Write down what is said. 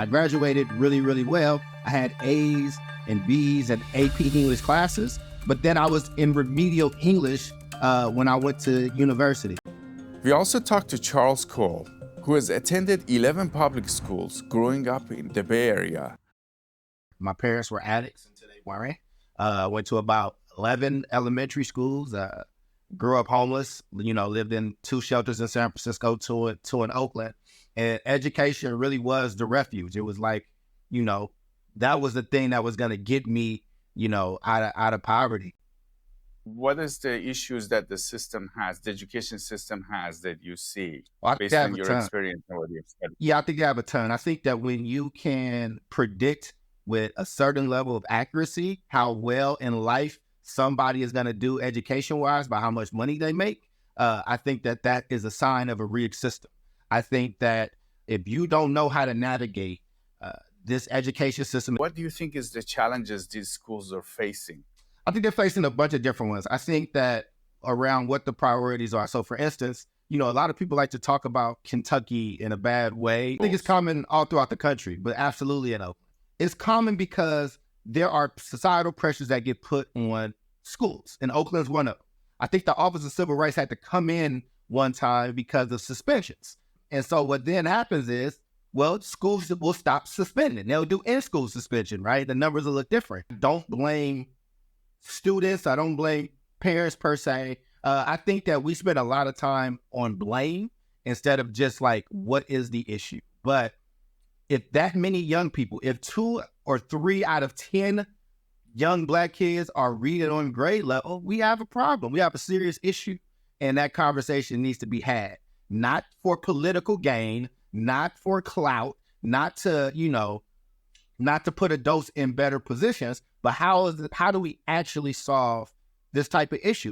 I graduated really, really well. I had A's and B's and AP English classes, but then I was in remedial English when I went to university. We also talked to Charles Cole, who has attended 11 public schools growing up in the Bay Area. My parents were addicts until they weren't. Went to about 11 elementary schools. Grew up homeless. Lived in 2 shelters in San Francisco, two in Oakland. And education really was the refuge. It was like, that was the thing that was going to get me, out of poverty. What is the issues that the system has, the education system has, that you see based Have on a your ton. experience and what you've studied? Yeah, I think you have a ton. I think that when you can predict with a certain level of accuracy how well in life somebody is going to do education-wise by how much money they make, I think that is a sign of a rigged system. I think that if you don't know how to navigate this education system, What do you think is the challenges these schools are facing? I think they're facing a bunch of different ones. I think that around what the priorities are. So for instance, a lot of people like to talk about Kentucky in a bad way. I think it's common all throughout the country, but absolutely in Oakland. It's common because there are societal pressures that get put on schools, and Oakland's one of them. I think the Office of Civil Rights had to come in one time because of suspensions. And so what then happens is, schools will stop suspending. They'll do in-school suspension, right? The numbers will look different. Don't blame students. I don't blame parents per se. I think that we spend a lot of time on blame instead of just like, what is the issue? But if that many young people, if 2 or 3 out of 10 young Black kids are reading on grade level, we have a problem. We have a serious issue. And that conversation needs to be had, not for political gain, not for clout, not to put adults in better positions, but how do we actually solve this type of issue?